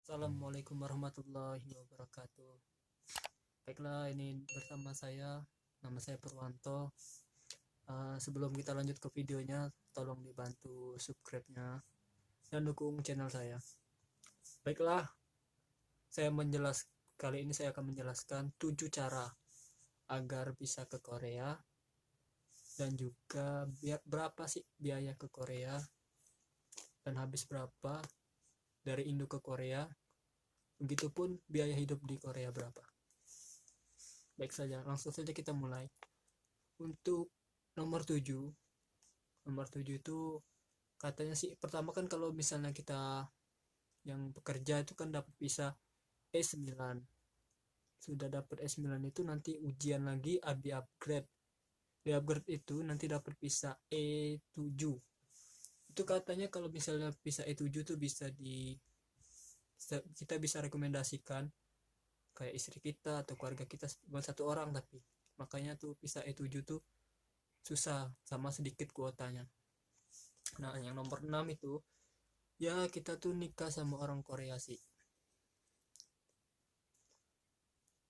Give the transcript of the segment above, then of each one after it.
Assalamualaikum warahmatullahi wabarakatuh. Baiklah, ini bersama saya, nama saya Purwanto. Sebelum kita lanjut ke videonya, tolong dibantu subscribe-nya dan dukung channel saya. Baiklah, kali ini saya akan menjelaskan 7 cara agar bisa ke Korea dan juga berapa sih biaya ke Korea dan habis berapa dari Indo ke Korea. Begitupun biaya hidup di Korea berapa. Baik saja, langsung saja kita mulai. Untuk nomor 7 itu katanya sih, pertama kan kalau misalnya kita yang bekerja itu kan dapat visa E9. Sudah dapat E9 itu nanti ujian lagi, di upgrade. Di upgrade itu nanti dapat visa E7. Itu katanya kalau misalnya visa E7 tuh kita bisa rekomendasikan kayak istri kita atau keluarga kita, bukan satu orang, tapi makanya tuh visa E7 tuh susah, sama sedikit kuotanya. Nah, yang nomor 6 itu ya kita tuh nikah sama orang Korea sih.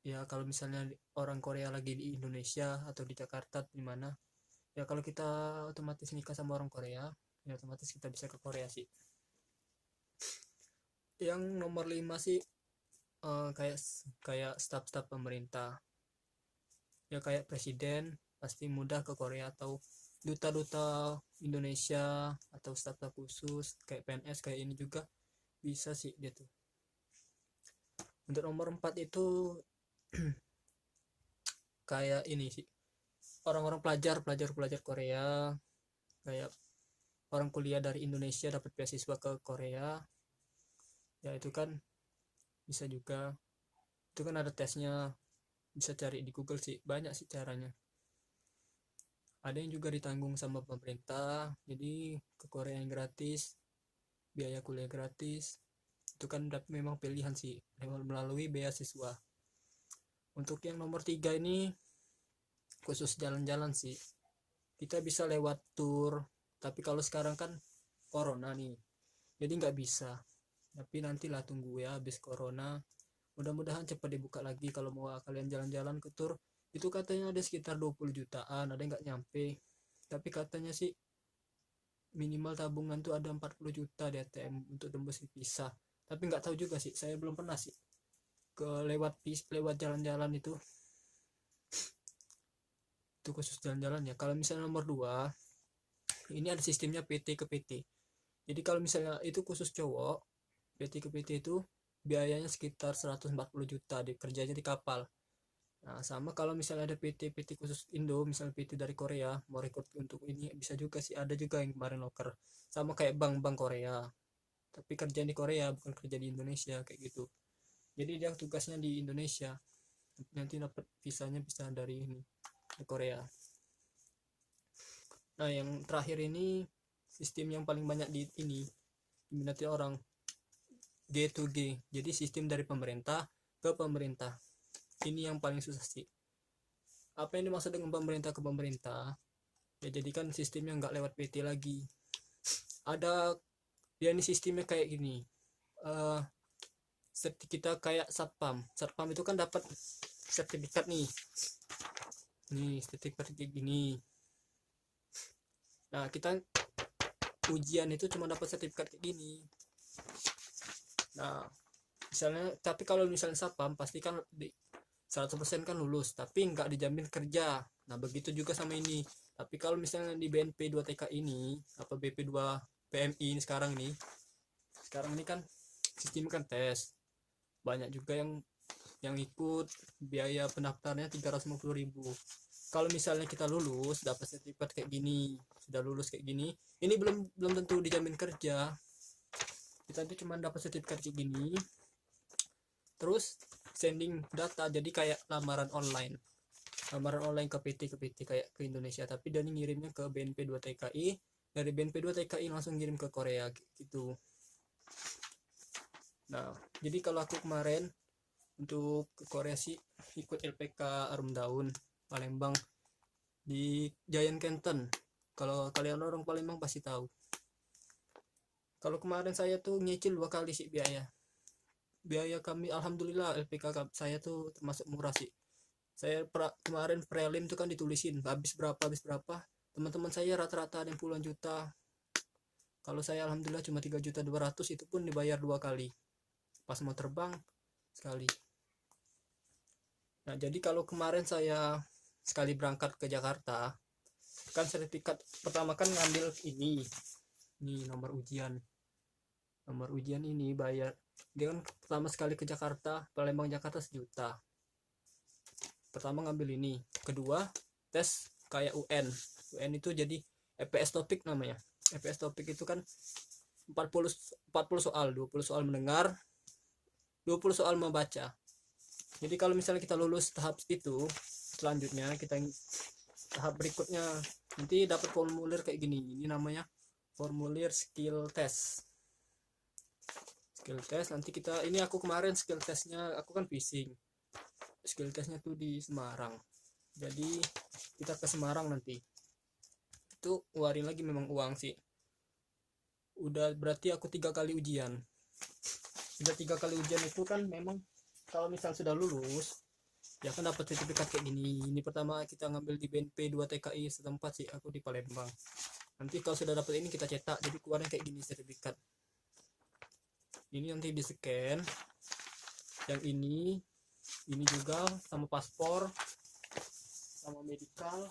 Ya kalau misalnya orang Korea lagi di Indonesia atau di Jakarta di mana, ya kalau kita otomatis nikah sama orang Korea, ya otomatis kita bisa ke Korea sih. Yang nomor 5 sih kayak staf-staf pemerintah. Ya kayak presiden pasti mudah ke Korea, atau duta-duta Indonesia atau staf-staf khusus kayak PNS kayak ini juga bisa sih dia tuh. Untuk nomor 4 itu kayak ini sih, orang-orang pelajar Korea, kayak orang kuliah dari Indonesia dapat beasiswa ke Korea, ya itu kan bisa juga. Itu kan ada tesnya, bisa cari di Google sih, banyak sih caranya. Ada yang juga ditanggung sama pemerintah, jadi ke Korea yang gratis, biaya kuliah gratis. Itu kan memang pilihan sih melalui beasiswa. Untuk yang nomor 3 ini khusus jalan-jalan sih, kita bisa lewat tour, tapi kalau sekarang kan corona nih, jadi nggak bisa. Tapi nantilah, tunggu ya habis corona, mudah-mudahan cepat dibuka lagi. Kalau mau kalian jalan-jalan ke tour itu katanya ada sekitar 20 jutaan, ada yang nggak nyampe, tapi katanya sih minimal tabungan tuh ada 40 juta di ATM untuk tembus visa. Tapi nggak tahu juga sih, saya belum pernah sih ke lewat jalan-jalan itu khusus jalan-jalan ya. Kalau misalnya nomor 2 ini ada sistemnya PT ke PT. Jadi kalau misalnya itu khusus cowok, PT ke PT itu biayanya sekitar 140 juta di kerjanya di kapal. Nah, sama kalau misalnya ada PT khusus Indo, misalnya PT dari Korea mau rekrut untuk ini, bisa juga sih, ada juga yang kemarin loker. Sama kayak bank-bank Korea, tapi kerja di Korea bukan kerja di Indonesia kayak gitu. Jadi dia tugasnya di Indonesia, nanti dapat visanya bisa dari ini, di Korea. Nah, yang terakhir ini sistem yang paling banyak diminati orang, G2G. Jadi sistem dari pemerintah ke pemerintah. Ini yang paling susah sih. Apa yang dimaksud dengan pemerintah ke pemerintah? Ya jadi kan sistemnya nggak lewat PT lagi. Ada dia ini sistemnya kayak gini. Kita kayak satpam. Satpam itu kan dapat sertifikat nih. Nih sertifikat kayak gini. Nah, kita ujian itu cuma dapat sertifikat kayak gini. Nah, misalnya, tapi kalau misalnya satpam pasti kan 100% kan lulus, tapi nggak dijamin kerja. Nah, begitu juga sama ini. Tapi kalau misalnya di BNP 2TK ini, apa BP2 PMI ini sekarang ini kan sistem kan tes. Banyak juga yang ikut, biaya pendaftarnya 350.000. Kalau misalnya kita lulus, dapat sertifikat kayak gini, sudah lulus kayak gini, ini belum tentu dijamin kerja. Kita itu cuma dapat sertifikat kayak gini, terus sending data, jadi kayak lamaran online ke PT kayak ke Indonesia, tapi dia ngirimnya ke BNP 2 TKI, dari BNP 2 TKI langsung ngirim ke Korea gitu. Nah, jadi kalau aku kemarin untuk ke Korea sih ikut LPK Arum Daun Palembang di Giant Canton. Kalau kalian orang Palembang pasti tahu. Kalau kemarin saya tuh nyicil 2 kali sih biaya. biaya kami alhamdulillah LPK saya tuh termasuk murah sih. Saya kemarin prelim tuh kan ditulisin habis berapa, teman-teman saya rata-rata ada yang puluhan juta. Kalau saya alhamdulillah cuma 3.200.000, itu pun dibayar 2 kali, pas mau terbang sekali. Nah jadi kalau kemarin saya sekali berangkat ke Jakarta kan, sertifikat pertama kan ngambil ini nomor ujian ini bayar. Dia kan pertama sekali ke Jakarta, Palembang Jakarta 1 juta. Pertama ngambil ini, kedua tes kayak UN itu jadi EPS topik namanya. EPS topik itu kan 40 soal, 20 soal mendengar, 20 soal membaca. Jadi kalau misalnya kita lulus tahap itu, selanjutnya kita tahap berikutnya nanti dapat formulir kayak gini. Ini namanya formulir skill test. Nanti kita ini, aku kemarin skill testnya aku kan phishing. Skill testnya tuh di Semarang. Jadi kita ke Semarang nanti. Itu ngeluarin lagi memang uang sih. Udah berarti aku 3 kali ujian. Udah 3 kali ujian itu kan memang kalau misal sudah lulus ya kan dapat sertifikat kayak gini. Ini pertama kita ngambil di BNP 2 TKI setempat sih, aku di Palembang. Nanti kalau sudah dapat ini kita cetak, jadi keluarnya kayak gini sertifikat. Ini nanti di scan. Yang ini juga sama paspor, sama medical.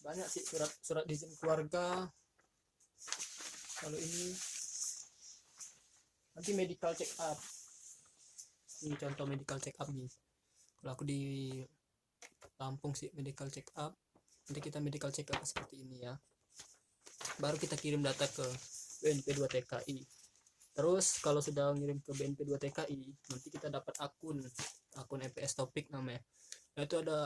Banyak sih surat izin keluarga. Kalau ini nanti medical check up. Ini contoh medical check up nih. Kalau aku di Lampung sih medical check up. Nanti kita medical check up seperti ini ya. Baru kita kirim data ke BNP 2 TKI. Terus kalau sudah ngirim ke BNP 2 TKI, nanti kita dapat akun EPS topik namanya. Nah itu ada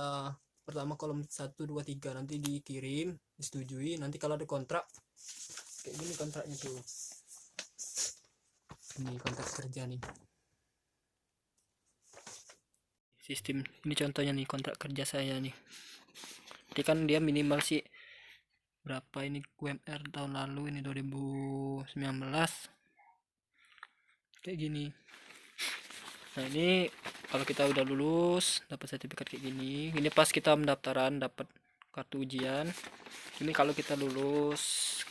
pertama kolom 1, 2, 3, nanti dikirim, disetujui. Nanti kalau ada kontrak kayak gini kontraknya tuh. Ini kontrak kerja nih. Sistem ini contohnya nih kontrak kerja saya nih. Jadi kan dia minimal sih berapa ini UMR tahun lalu, ini 2019 kayak gini. Nah ini kalau kita udah lulus dapat sertifikat kayak gini. Ini pas kita pendaftaran dapat kartu ujian. Ini kalau kita lulus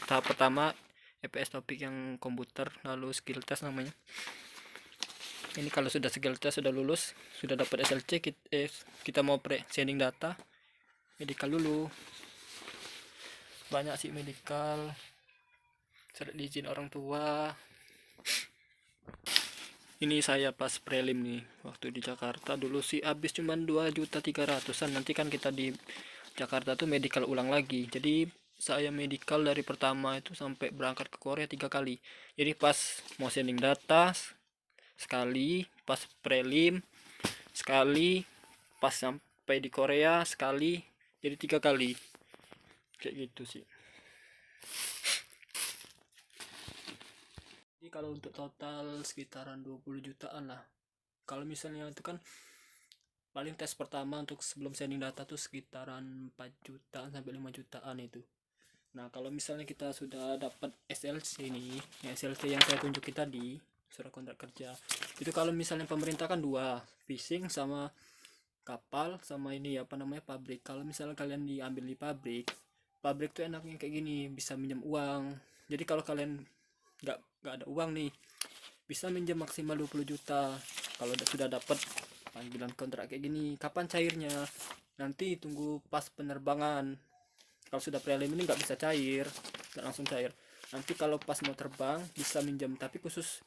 tahap pertama EPS topik yang komputer, lalu skill test namanya. Ini kalau sudah skill test sudah lulus, sudah dapat SLC, kita mau sending data medical dulu. Banyak sih medical, surat izin orang tua. Ini saya pas prelim nih waktu di Jakarta dulu sih habis cuman 2.300.000-an. Nanti kan kita di Jakarta tuh medical ulang lagi. Jadi saya medical dari pertama itu sampai berangkat ke Korea 3 kali. Jadi pas mau sending data sekali, pas prelim sekali, pas sampai di Korea sekali, jadi 3 kali kayak gitu sih. Jadi kalau untuk total sekitaran 20 jutaan lah. Kalau misalnya itu kan paling tes pertama untuk sebelum sending data tuh sekitaran 4 jutaan sampai 5 jutaan itu. Nah kalau misalnya kita sudah dapat SLC nih, SLC yang saya tunjukin tadi, surat kontrak kerja, itu kalau misalnya pemerintah kan 2, phishing sama kapal, sama ini apa namanya pabrik. Kalau misalnya kalian diambil di pabrik tuh enaknya kayak gini, bisa minjem uang. Jadi kalau kalian nggak ada uang nih, bisa minjem maksimal 20 juta kalau sudah dapat panggilan kontrak kayak gini. Kapan cairnya? Nanti tunggu pas penerbangan. Kalau sudah prelim ini nggak bisa cair, nggak langsung cair. Nanti kalau pas mau terbang bisa minjem, tapi khusus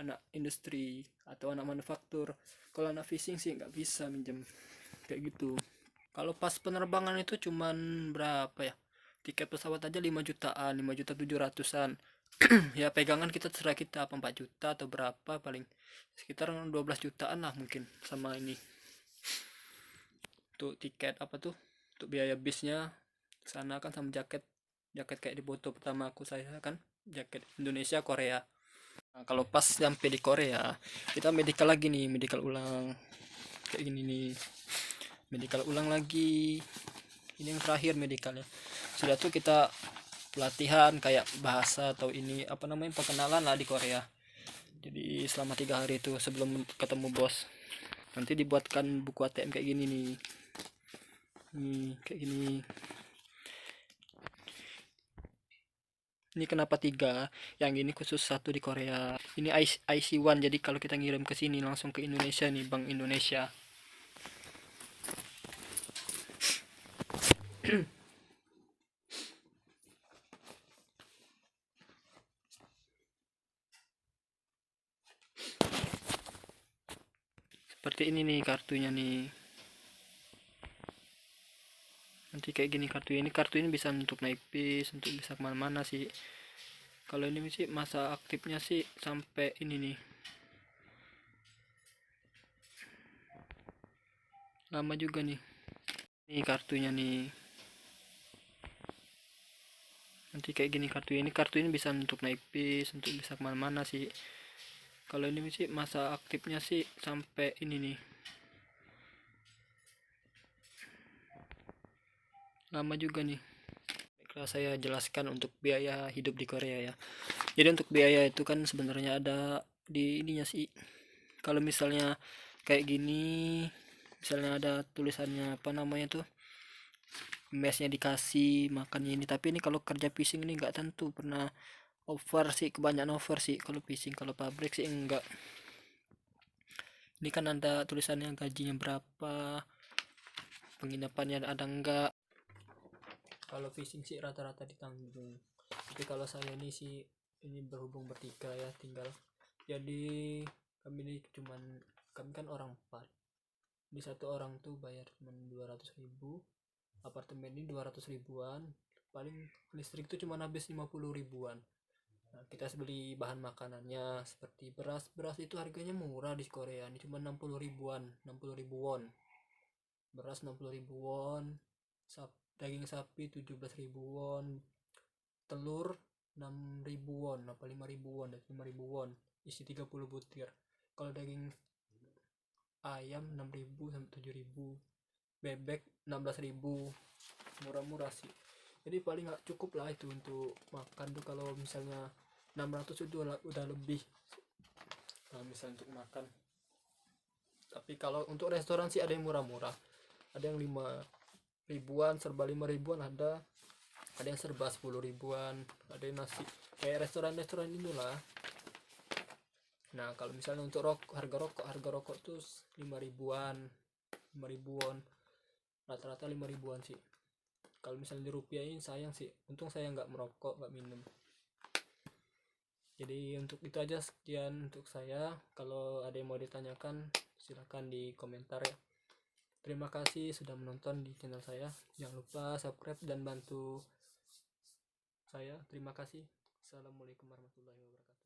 anak industri atau anak manufaktur. Kalau anak fishing sih nggak bisa minjem kayak gitu. Kalau pas penerbangan itu cuman berapa ya, tiket pesawat aja 5 jutaan, 5.700.000-an. Ya pegangan kita terserah kita apa 4 juta atau berapa, paling sekitar 12 jutaan lah mungkin. Sama ini tuh tiket apa tuh untuk biaya bisnya sana kan, sama jaket kayak di foto pertama saya kan, jaket Indonesia Korea. Nah, kalau pas sampai di Korea kita medical lagi nih, medical ulang kayak gini nih, medical ulang lagi. Ini yang terakhir medicalnya. Sudah tuh kita pelatihan kayak bahasa atau ini apa namanya perkenalan lah di Korea. Jadi selama 3 hari itu sebelum ketemu bos nanti dibuatkan buku ATM kayak gini nih. Kayak gini. Ini kenapa 3? Yang ini khusus 1 di Korea. Ini IC1, jadi kalau kita ngirim ke sini langsung ke Indonesia nih, Bank Indonesia. Seperti ini nih kartunya nih. Nanti kayak gini kartu ini bisa untuk naik bis, untuk bisa kemana-mana sih. Kalau ini sih masa aktifnya sih sampai ini nih, lama juga nih. Ini kartunya nih. Nanti kayak gini kartu ini bisa untuk naik bis, untuk bisa kemana-mana sih. Kalau ini sih masa aktifnya sih sampai ini nih, lama juga nih. Kalau saya jelaskan untuk biaya hidup di Korea ya. Jadi untuk biaya itu kan sebenarnya ada di ininya sih. Kalau misalnya kayak gini, misalnya ada tulisannya apa namanya tuh, mesnya dikasih, makannya ini. Tapi ini kalau kerja fishing ini nggak tentu, pernah over sih, kebanyakan over sih kalau fishing. Kalau pabrik sih enggak. Ini kan ada tulisannya gajinya berapa, penginapannya ada enggak. Kalau fishing sih rata-rata ditanggung. Tapi kalau saya ini sih ini berhubung bertiga ya tinggal. Jadi kami kan orang 4. Di satu orang tuh bayar cuma 200.000. Apartemen ini 200 ribuan. Paling listrik tuh cuma habis 50 ribuan. Nah, kita beli bahan makanannya seperti beras. Beras itu harganya murah di Korea. Ini cuma 60 ribuan, 60 ribu won. Beras 60 ribu won. Daging sapi 17 ribu won. Telur 6 ribu won, apa 5 ribu won, 5 ribu won. Isi 30 butir. Kalau daging ayam 6 ribu sampai 7 ribu. Bebek 16 ribu. Murah-murah sih. Jadi paling nggak cukup lah itu untuk makan tuh. Kalau misalnya 600 itu udah lebih. Nah, misalnya untuk makan. Tapi kalau untuk restoran sih ada yang murah-murah. Ada yang 5 ribuan, serba 5 ribuan ada yang serba 10 ribuan, ada yang nasi kayak restoran-restoran inilah. Nah, kalau misalnya untuk harga rokok tuh 5 ribuan, 5 ribuan, rata-rata 5 ribuan sih. Kalau misalnya dirupiahin sayang sih, untung saya nggak merokok, nggak minum. Jadi untuk itu aja, sekian untuk saya. Kalau ada yang mau ditanyakan silahkan di komentar ya. Terima kasih sudah menonton di channel saya. Jangan lupa subscribe dan bantu saya. Terima kasih. Assalamualaikum warahmatullahi wabarakatuh.